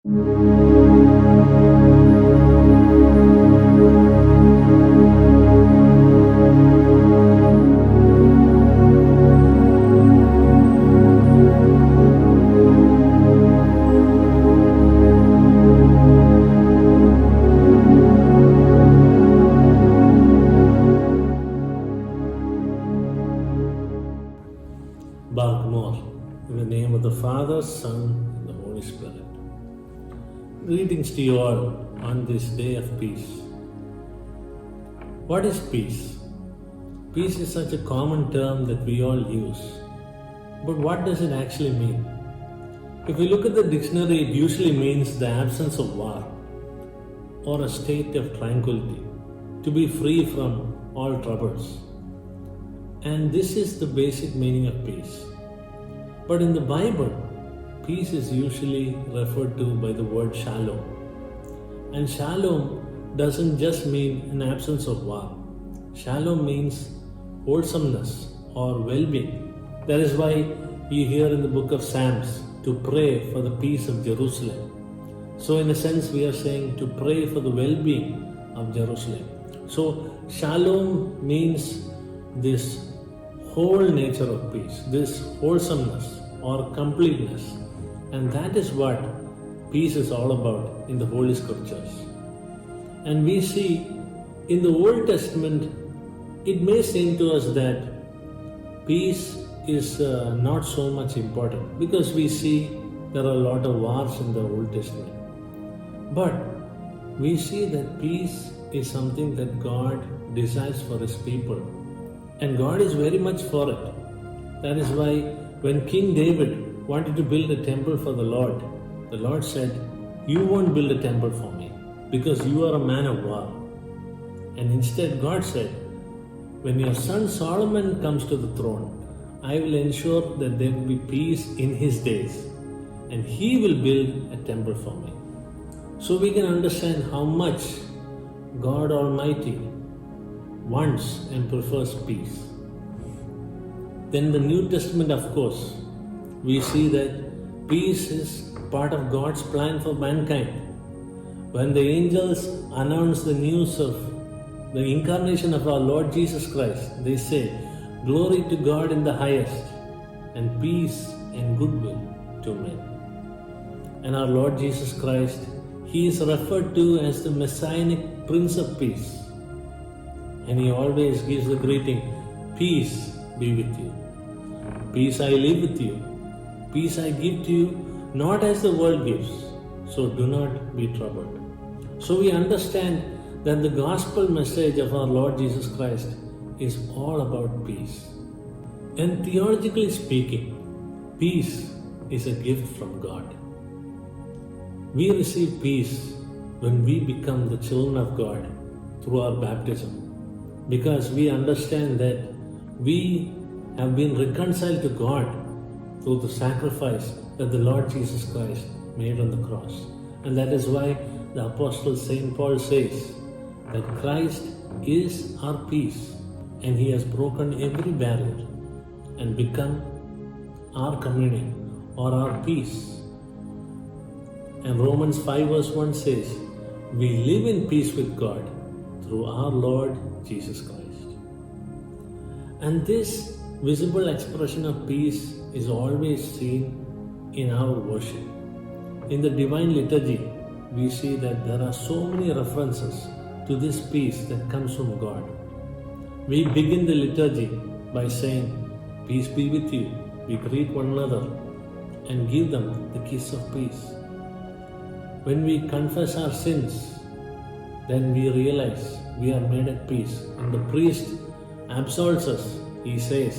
Barkmore, in the name of the Father, Son, and the Holy Spirit. Greetings to you all on this day of peace. What is peace? Peace is such a common term that we all use. But what does it actually mean? If we look at the dictionary, it usually means the absence of war or a state of tranquility, to be free from all troubles. And this is the basic meaning of peace. But in the Bible, peace is usually referred to by the word shalom. And shalom doesn't just mean an absence of war. Shalom means wholesomeness or well-being. That is why you hear in the book of Psalms to pray for the peace of Jerusalem. So in a sense, we are saying to pray for the well-being of Jerusalem. So shalom means this whole nature of peace, this wholesomeness or completeness. And that is what peace is all about in the Holy Scriptures. And we see in the Old Testament, it may seem to us that peace is not so much important because we see there are a lot of wars in the Old Testament. But we see that peace is something that God desires for His people. And God is very much for it. That is why when King David wanted to build a temple for the Lord said, "You won't build a temple for me because you are a man of war." And instead God said, "When your son Solomon comes to the throne, I will ensure that there will be peace in his days and he will build a temple for me." So we can understand how much God Almighty wants and prefers peace. Then the New Testament, of course, we see that peace is part of God's plan for mankind. When the angels announce the news of the incarnation of our Lord Jesus Christ, they say, "Glory to God in the highest, and peace and goodwill to men." And our Lord Jesus Christ, He is referred to as the Messianic Prince of Peace. And He always gives the greeting, "Peace be with you. Peace I leave with you. Peace I give to you, not as the world gives. So do not be troubled." So we understand that the gospel message of our Lord Jesus Christ is all about peace. And theologically speaking, peace is a gift from God. We receive peace when we become the children of God through our baptism, because we understand that we have been reconciled to God through the sacrifice that the Lord Jesus Christ made on the cross. And that is why the Apostle St. Paul says that Christ is our peace, and He has broken every barrier and become our communion or our peace. And Romans 5 verse 1 says, "We live in peace with God through our Lord Jesus Christ." And this visible expression of peace is always seen in our worship. In the Divine Liturgy, we see that there are so many references to this peace that comes from God. We begin the liturgy by saying, "Peace be with you." We greet one another and give them the kiss of peace. When we confess our sins, then we realize we are made at peace. And the priest absolves us. He says,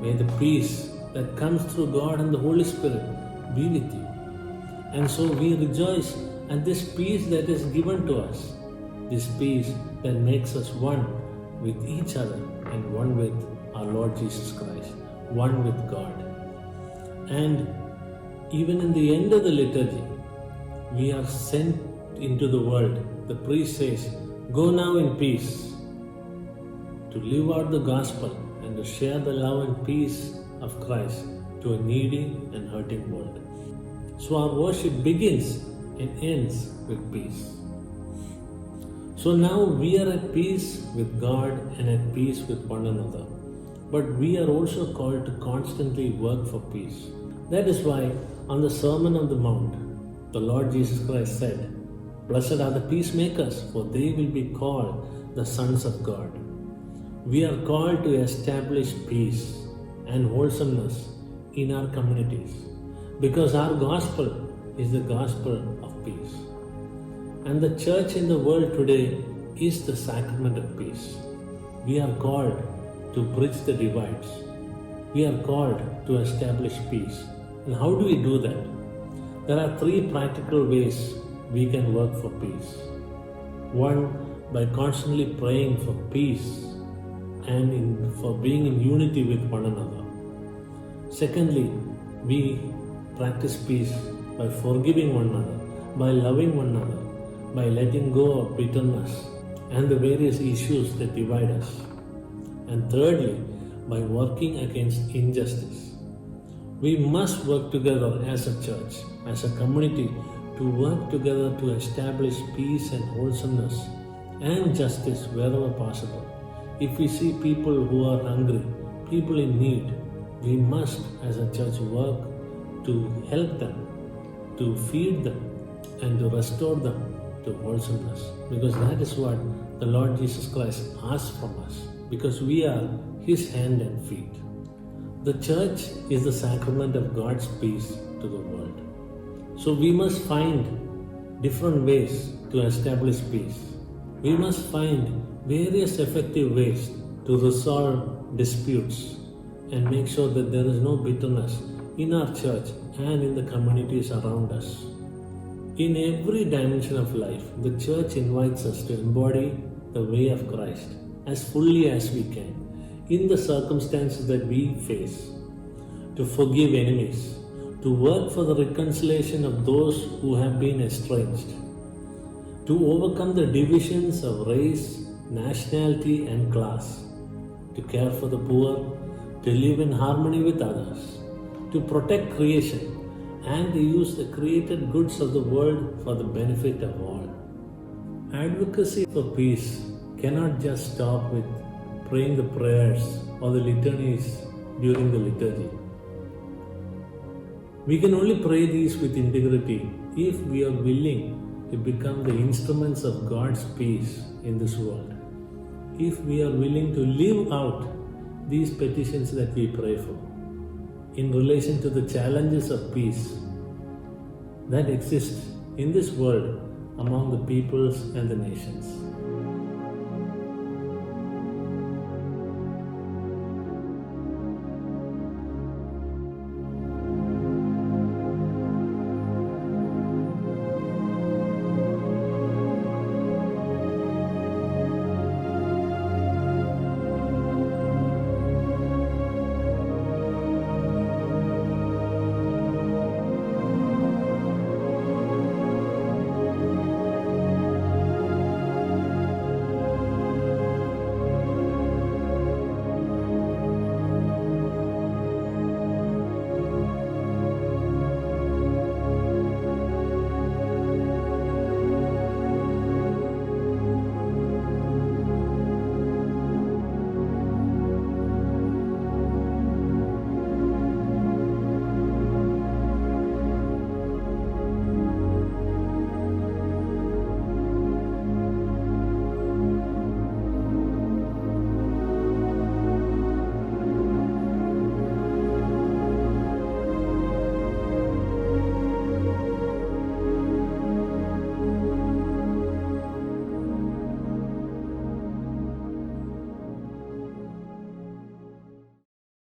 "May the peace that comes through God and the Holy Spirit be with you." And so we rejoice at this peace that is given to us, this peace that makes us one with each other and one with our Lord Jesus Christ, one with God. And even in the end of the liturgy, we are sent into the world. The priest says, "Go now in peace," to live out the gospel and to share the love and peace of Christ to a needy and hurting world. So our worship begins and ends with peace. So now we are at peace with God and at peace with one another. But we are also called to constantly work for peace. That is why on the Sermon on the Mount, the Lord Jesus Christ said, "Blessed are the peacemakers, for they will be called the sons of God." We are called to establish peace and wholesomeness in our communities because our gospel is the gospel of peace. And the church in the world today is the sacrament of peace. We are called to bridge the divides. We are called to establish peace. And how do we do that? There are three practical ways we can work for peace. One, by constantly praying for peace and for being in unity with one another. Secondly, we practice peace by forgiving one another, by loving one another, by letting go of bitterness and the various issues that divide us. And thirdly, by working against injustice. We must work together as a church, as a community, to work together to establish peace and wholesomeness and justice wherever possible. If we see people who are hungry, people in need, we must as a church work to help them, to feed them, and to restore them to wholesomeness. Because that is what the Lord Jesus Christ asks from us, because we are His hand and feet. The church is the sacrament of God's peace to the world. So we must find different ways to establish peace. We must find various effective ways to resolve disputes and make sure that there is no bitterness in our church and in the communities around us. In every dimension of life, the church invites us to embody the way of Christ as fully as we can in the circumstances that we face, to forgive enemies, to work for the reconciliation of those who have been estranged, to overcome the divisions of race, nationality, and class, to care for the poor, to live in harmony with others, to protect creation, and to use the created goods of the world for the benefit of all. Advocacy for peace cannot just stop with praying the prayers or the litanies during the liturgy. We can only pray these with integrity if we are willing to become the instruments of God's peace in this world. If we are willing to live out these petitions that we pray for in relation to the challenges of peace that exist in this world among the peoples and the nations.